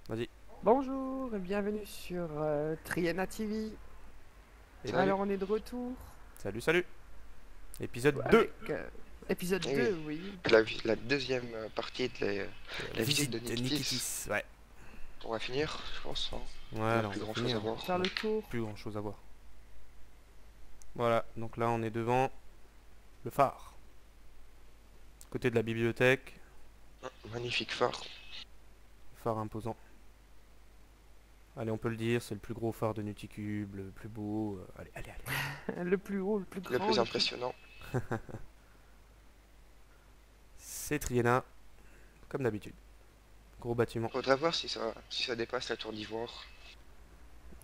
Vas-y. Bonjour et bienvenue sur Triana TV. Et- Alors on est de retour Salut, salut. Épisode 2. avec épisode Et 2, oui, oui. la deuxième partie de La la visite de visite de Nikitis. Nikitis. Ouais. On va finir, je pense, hein. On Ouais, a là on plus va grand chose finir. à voir. Faire le tour. Plus grand chose à voir. Voilà, donc là on est devant le phare. Côté de la bibliothèque. Magnifique phare. Phare imposant. Allez, on peut le dire, c'est le plus gros phare de Nuticube, le plus beau. Allez, allez, allez. Le plus haut, le plus Le grand. plus impressionnant. C'est Triena, comme d'habitude. Gros bâtiment. Faudrait voir si ça dépasse la tour d'ivoire.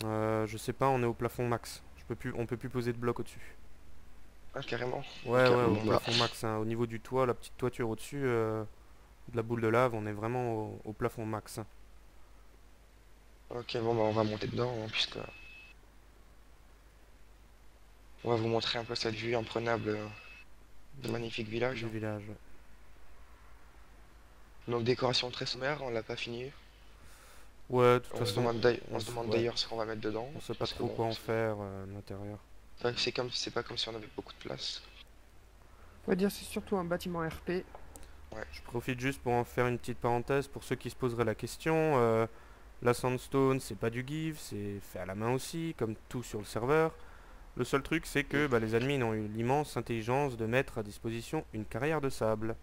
Je sais pas, on est au plafond max. On peut plus poser de bloc au-dessus. Ah, carrément. Ouais, Ok, ouais, au bon, bah, plafond max, hein. Au niveau du toit, la petite toiture au-dessus de la boule de lave, on est vraiment au plafond max, hein. ok, bon, bah, on va monter dedans, hein, puisque on va vous montrer un peu cette vue imprenable de magnifique village, Du hein. village. Ouais, Donc décoration très sommaire, on l'a pas fini. ouais, de toute On se façon, demande ouais, d'ailleurs ce qu'on va mettre dedans. on sait pas Parce que trop bon, quoi en faire à l'intérieur. c'est pas comme si on avait beaucoup de place. On va dire c'est surtout un bâtiment RP. Ouais. Je profite juste pour en faire une petite parenthèse pour ceux qui se poseraient la question. La sandstone, c'est pas du give, c'est fait à la main aussi, comme tout sur le serveur. Le seul truc, c'est que les admins ont eu l'immense intelligence de mettre à disposition une carrière de sable.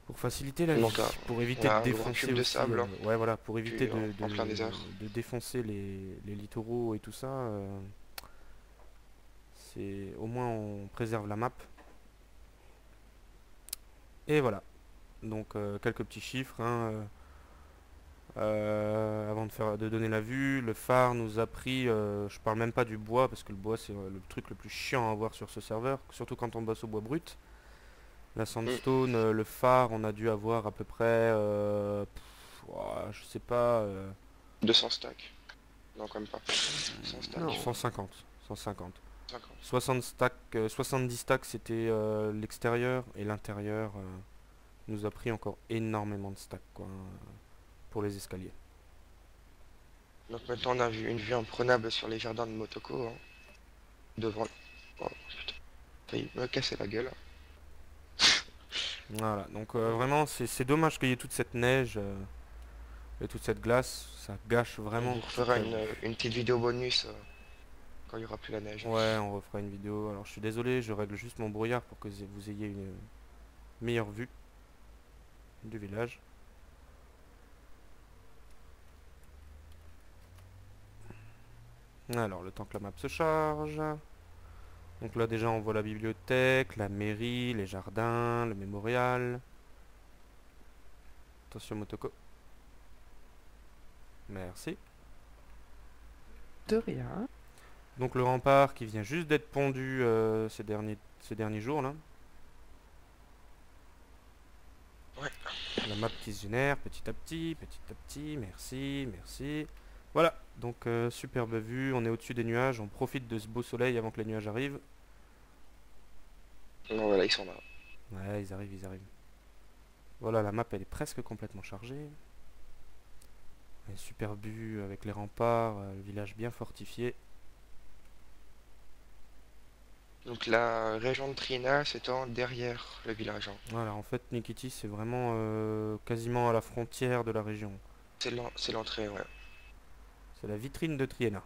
Pour faciliter la vie, Donc, pour on éviter a de un grand défoncer cube de aussi, sable, ouais voilà, pour éviter puis en plein désert. de défoncer les littoraux et tout ça, c'est au moins on préserve la map. Et voilà, donc quelques petits chiffres, hein, avant de donner la vue. Le phare nous a pris, je parle même pas du bois, parce que le bois c'est le truc le plus chiant à avoir sur ce serveur, surtout quand on bosse au bois brut. La sandstone, le phare, on a dû avoir à peu près, ouah, je sais pas, 200 stacks. Non, quand même pas. 100 Non. stacks. 150, 150. 50. 60 stacks, 70 stacks c'était l'extérieur, et l'intérieur nous a pris encore énormément de stacks quoi, pour les escaliers. Donc maintenant on a vu une vue imprenable sur les jardins de Motoko, hein. Devant. Oh putain. Failli me casser la gueule. Voilà, donc vraiment c'est dommage qu'il y ait toute cette neige et toute cette glace, ça gâche On vraiment vous toute refera la vue. une petite vidéo bonus quand il y aura plus la neige. Ouais, on refera une vidéo. Alors je suis désolé, je règle juste mon brouillard pour que vous ayez une meilleure vue du village. Alors le temps que la map se charge. Donc là déjà on voit la bibliothèque, la mairie, les jardins, le mémorial. Attention Motoko. Merci. De rien. Donc le rempart qui vient juste d'être pondu ces derniers jours là. Ouais. La map qui se génère petit à petit, merci, merci. Voilà, donc superbe vue, on est au-dessus des nuages, on profite de ce beau soleil avant que les nuages arrivent. Non, voilà, ils sont là. Ouais, ils arrivent, ils arrivent. Voilà, la map elle est presque complètement chargée. Une superbe vue avec les remparts, le village bien fortifié. Donc la région de Trina s'étend derrière le village, hein. Voilà, en fait Nikiti c'est vraiment quasiment à la frontière de la région. C'est l'entrée, ouais. C'est la vitrine de Triena.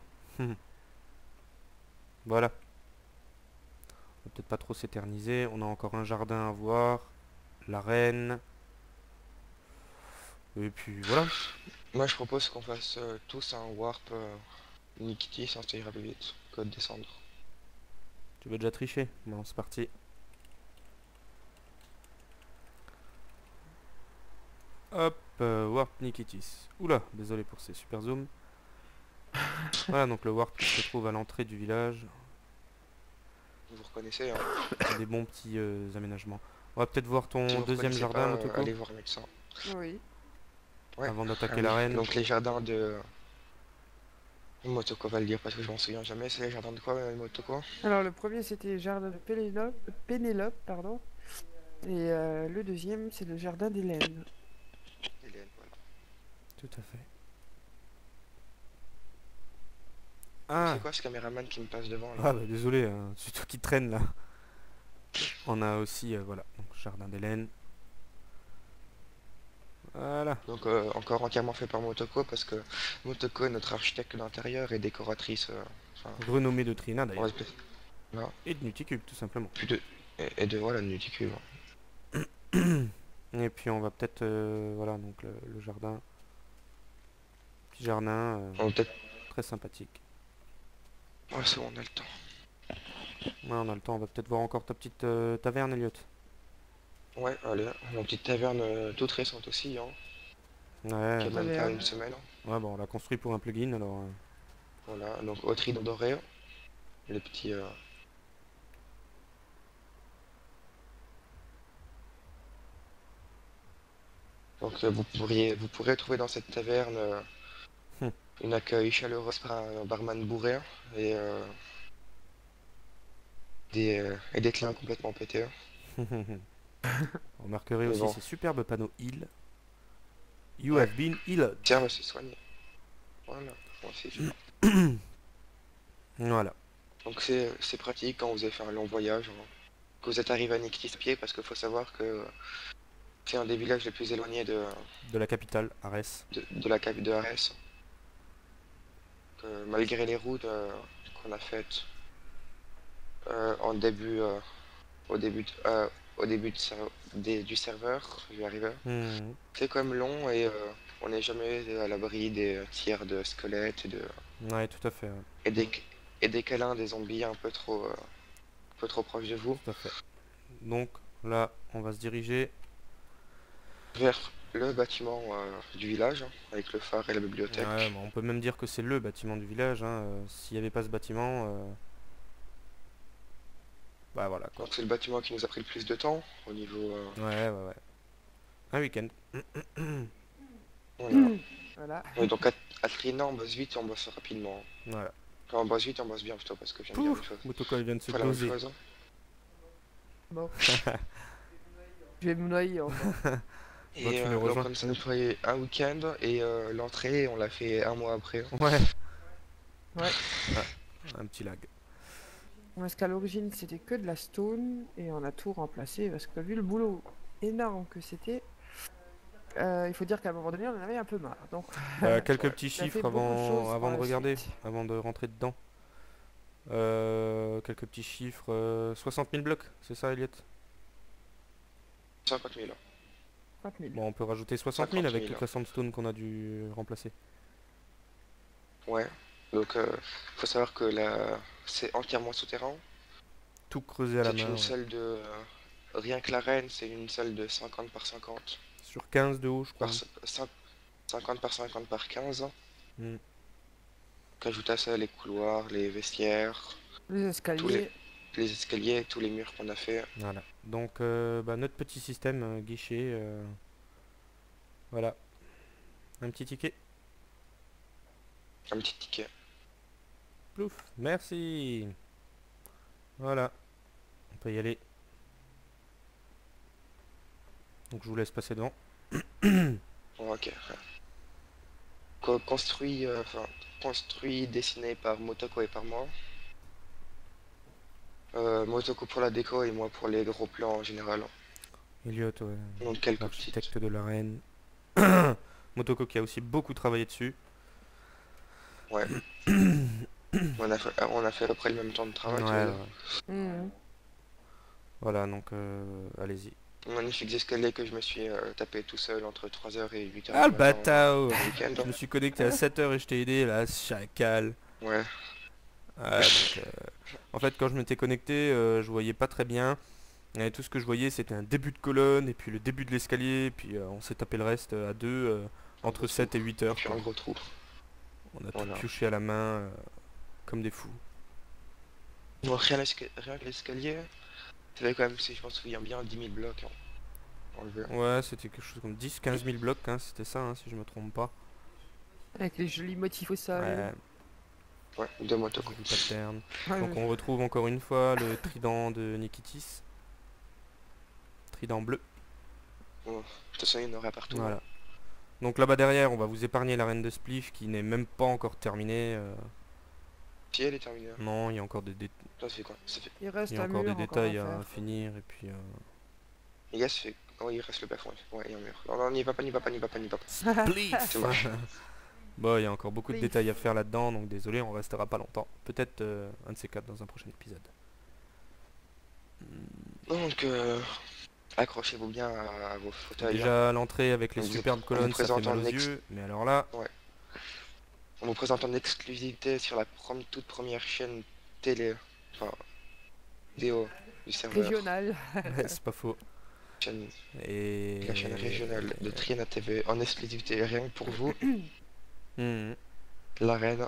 Voilà. On va peut-être pas trop s'éterniser. On a encore un jardin à voir. L'arène. Et puis voilà. Moi je propose qu'on fasse tous un warp Nikiti, ça ira plus vite que de descendre. Tu veux déjà tricher? Bon, c'est parti. Hop, Warp Nikitis. Oula, désolé pour ces super zooms. Voilà, donc le Warp qui se trouve à l'entrée du village. Vous reconnaissez, hein. Des bons petits aménagements. On va peut-être voir ton Si vous deuxième reconnaissez jardin, pas, Motoko, allez voir le médecin. Oui. Ouais. avant Ah d'attaquer oui. l'arène. Donc les jardins de Motoko va le dire parce que je m'en souviens jamais. C'est les jardins de quoi, Motoko? Alors le premier c'était le jardin de Pénélope, pardon. Et le deuxième c'est le jardin d'Hélène. Hélène, voilà. Tout à fait. Ah, C'est quoi ce caméraman qui me passe devant là? ah bah désolé, hein, c'est toi qui traîne là. On a aussi, voilà, donc jardin d'Hélène. Voilà. Donc encore entièrement fait par Motoko parce que Motoko est notre architecte d'intérieur et décoratrice. Enfin, Renommée de Trina on d'ailleurs. respecte. Voilà. Et de Nuticube tout simplement. Plus de... et de voilà, de Nuticube. Et puis on va peut-être, voilà, donc le jardin. Petit jardin, On va peut-être... très sympathique. Ouais, c'est bon, on a le temps. Ouais, on a le temps, on va peut-être voir encore ta petite taverne, Elliot. Ouais, allez, une petite taverne toute récente aussi, hein, qui Ouais, a même Allez, pas hein. une semaine. ouais, bon, on l'a construit pour un plugin alors. Voilà, donc au trident doré, les petits... Donc vous pourrez trouver dans cette taverne Hmm. une accueil chaleureux par un barman bourré et, et des clients complètement pétés. Vous remarquerez Mais aussi bon. ces superbes panneaux heal. You Ouais. have been healed. Tiens, c'est soigné. Voilà, moi aussi, Voilà. donc c'est pratique quand vous avez fait un long voyage, hein, que vous êtes arrivé à Nikitis-Pied, parce qu'il faut savoir que c'est un des villages les plus éloignés De la capitale, Arès. de la capitale de Arès. Malgré les routes qu'on a faites en début, au début, au début du serveur, je vais arriver. Hmm. C'est quand même long et on n'est jamais à l'abri des tirs de squelettes Ouais, tout à fait. Ouais, et des, et des câlins des zombies un peu trop proches de vous. tout à fait. Donc là, on va se diriger. Vers le bâtiment du village, hein, avec le phare et la bibliothèque. Ouais, bon, on peut même dire que c'est le bâtiment du village, hein. S'il n'y avait pas ce bâtiment, bah voilà quoi. Donc c'est le bâtiment qui nous a pris le plus de temps au niveau... Ouais, ouais, ouais. Un week-end. voilà. Voilà. Oui, donc à Trina, on bosse vite et on bosse rapidement. Voilà. Quand on bosse vite, on bosse bien plutôt parce que j'aime bien Pouf, les choses. Motoko il vient de se Pas la même poser. chose, hein. Bon. Je vais me noyer encore. Bah, Et tu nous donc rejoins. on s'est nettoyé un week-end et l'entrée, on l'a fait un mois après. Ouais. Ouais. Un petit lag. Parce qu'à l'origine, c'était que de la stone et on a tout remplacé parce que vu le boulot énorme que c'était, il faut dire qu'à un moment donné, on en avait un peu marre. Donc, Quelques Ouais. petits on a fait chiffres beaucoup de choses avant par de la regarder, suite. avant de rentrer dedans. Quelques petits chiffres. 60 000 blocs, c'est ça, Elliot? 50 000. 30 000. Bon, on peut rajouter 60 000 avec 50 000. toute la sandstone qu'on a dû remplacer. Ouais. Donc faut savoir que c'est entièrement souterrain. Tout creusé à la C'est main. une Ouais. salle de... rien que l'arène, c'est une salle de 50 par 50. Sur 15 de haut, je crois. Par 50 par 50 par 15. Hmm. Qu'ajoute à ça les couloirs, les vestiaires, Les escaliers. les escaliers, tous les murs qu'on a fait. Voilà. Donc, bah, notre petit système guichet. Voilà. Un petit ticket. Un petit ticket. Plouf. Merci. Voilà. On peut y aller. Donc, je vous laisse passer devant. Ok. Construit, dessiné par Motoko et par moi. Motoko pour la déco et moi pour les gros plans en général. Elliot, ouais, Donc quelques petites. l'architecte de l'arène. Motoko qui a aussi beaucoup travaillé dessus. Ouais. On a fait à peu près le même temps de travail. tous les Ouais, deux. ouais. Mhm. Voilà, donc allez-y. Magnifiques escaliers que je me suis tapé tout seul entre 3h et 8h Ah le du matin bâtard! le week-end. Je me suis connecté à 7h et je t'ai aidé là, chacal. Ouais. Ouais, donc, en fait, quand je m'étais connecté, je voyais pas très bien. Et tout ce que je voyais, c'était un début de colonne, et puis le début de l'escalier, puis on s'est tapé le reste à deux, entre 7 et 8 Et heures. puis Quoi. un gros trou. On a Voilà. tout pioché à la main, comme des fous. Bon, rien que l'escalier, ça fait quand même, si je m'en souviens bien, 10 000 blocs. Hein, enlevé. Ouais, c'était quelque chose comme 10-15 000 blocs, hein, c'était ça, hein, si je me trompe pas. Avec les jolis motifs au sol. Ouais, Ouais, de Motoko. joli pattern. Ouais, Donc on retrouve encore une fois le trident de Nikitis. Trident bleu. De toute façon, il y en aura partout. Voilà. Hein. Donc là-bas derrière, on va vous épargner l'arène de Spliff qui n'est même pas encore terminée. Si elle est terminée. Non, il y a encore Ça fait quoi? Ça fait... Il reste il y a un encore mur des encore détails à à faire. finir et puis... Les gars, ça fait... Oh, il reste le plafond. Ouais, il y a un mur. Non, non, n'y va pas, n'y va pas, n'y va pas, n'y va pas. Spliff. C'est moche. Bon, il y a encore beaucoup de Spliff. détails à faire là-dedans, donc désolé, on restera pas longtemps. Peut-être un de ces quatre dans un prochain épisode. Donc, accrochez-vous bien à vos fauteuils. Déjà l'entrée avec les On vous- superbes on vous colonnes, ça fait présente mal en aux ex- yeux, mais alors là... On vous présente en exclusivité sur la toute première chaîne télé, enfin, vidéo du serveur. Régional. Ouais, c'est pas faux. Chaîne- Et... La chaîne régionale de Triana TV en exclusivité, rien que pour vous, Mhm. l'arène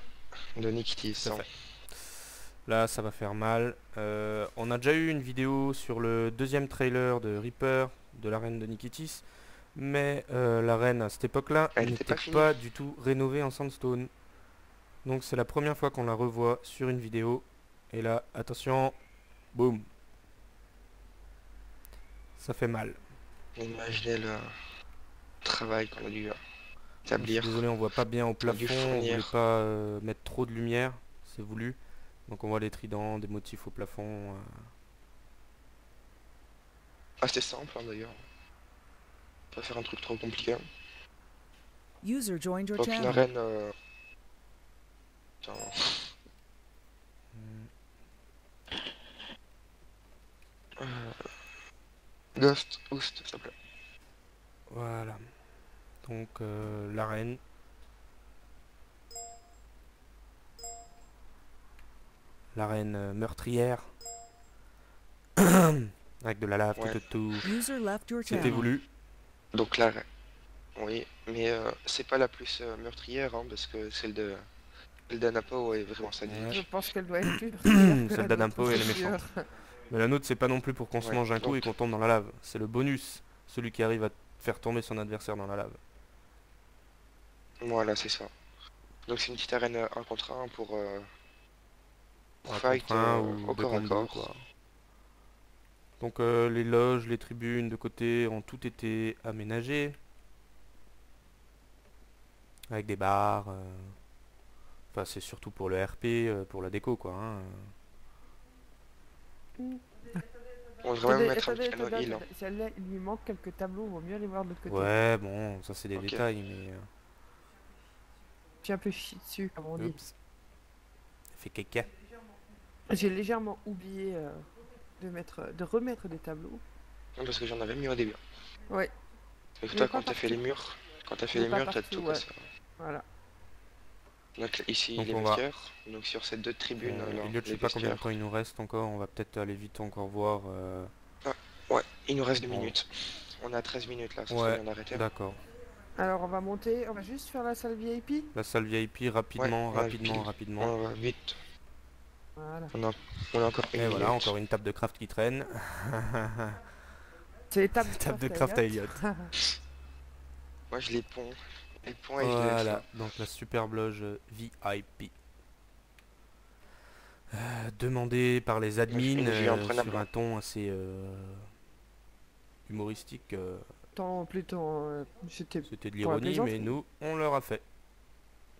de Nikiti. Tout à fait. Là, ça va faire mal. On a déjà eu une vidéo sur le deuxième trailer de Reaper de l'arène de Nikitis, mais l'arène à cette époque-là Elle n'était était pas finie. pas du tout rénovée en sandstone. Donc c'est la première fois qu'on la revoit sur une vidéo. Et là, attention, boum. Ça fait mal. Imaginez le travail qu'on a dû Je établir. suis désolé, on voit pas bien au On a dû plafond, on voulait fournir. pas mettre trop de lumière, c'est voulu. Donc on voit les tridents, des motifs au plafond. Ah, c'était simple hein, d'ailleurs. Pas faire un truc trop compliqué. User joined your Donc une channel. arène. Putain, Ghost, Oost, s'il te plaît. Voilà. Donc l'arène. L'arène meurtrière. Avec de la lave Ouais. tout. User left your C'était channel. voulu. Donc là, oui, mais c'est pas la plus meurtrière, hein, parce que celle d'Anapo est vraiment sadique. Ouais. Je pense qu'elle doit être plus. Celle d'Adampo, elle est méchante. Mais la nôtre, c'est pas non plus pour qu'on se Ouais, mange un coup donc- et qu'on tombe dans la lave. C'est le bonus. Celui qui arrive à faire tomber son adversaire dans la lave. Voilà, c'est ça. Donc c'est une petite arène 1 contre 1 pour Un fight contre un au ou deux corps à contre deux, corps. quoi. Donc les loges, les tribunes de côté ont tout été aménagées. Avec des bars. Enfin, c'est surtout pour le RP, pour la déco, quoi. Hein. On devrait même mettre un petit canot heal. Hein. Celle-là, il lui manque quelques tableaux, vaut mieux aller voir de l'autre côté. Ouais, bon, ça c'est des Ok. détails, mais... Je suis un peu chié dessus, comme on dit. oups. Ça fait caca. J'ai légèrement oublié de remettre des tableaux. Non, parce que j'en avais mis au début. Ouais, Et que Mais toi, pas quand t'as fait partout. les murs, Mais pas t'as partout, tout ouais. cassé. voilà. Donc ici, Donc les on va- vestiaires. Donc sur ces deux tribunes, là, Elliot, je les sais pas combien de vestiaires. temps il nous reste encore. On va peut-être aller vite encore voir. Ouais, il nous reste 2 Bon. minutes. On a 13 minutes là, ça Ouais, serait bien d'arrêter. D'accord. Alors on va monter, on va juste faire la salle VIP. La salle VIP, rapidement, Ouais, rapidement, pile. rapidement. On va vite. Voilà. On a encore une Et voilà, minute. encore une table de craft qui traîne. C'est les tables Table de craft à Elliot. Moi, je les ponds. Les ponds et je les Voilà, laisse. donc la superbe loge VIP. Demandée par les admins Une vue sur imprenable. un ton assez humoristique. Tant plutôt, c'était C'était de Pour la l'ironie, mais plaisanterie. nous, on leur a fait.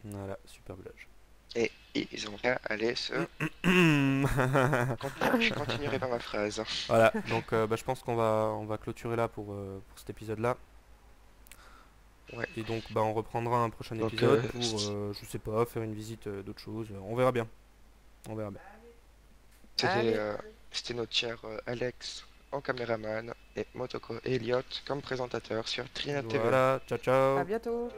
Voilà, superbe loge. Et ils ont qu'à aller se... Je continuerai pas ma phrase. Voilà, donc bah, je pense on va clôturer là pour cet épisode-là. Ouais. Et donc bah, on reprendra un prochain Donc, épisode pour, je sais pas, faire une visite d'autres choses. On verra bien. On verra bien. Allez. C'était notre cher Alex en caméraman et Motoko et Elliot comme présentateur sur Trina TV. Voilà, ciao ciao. à bientôt.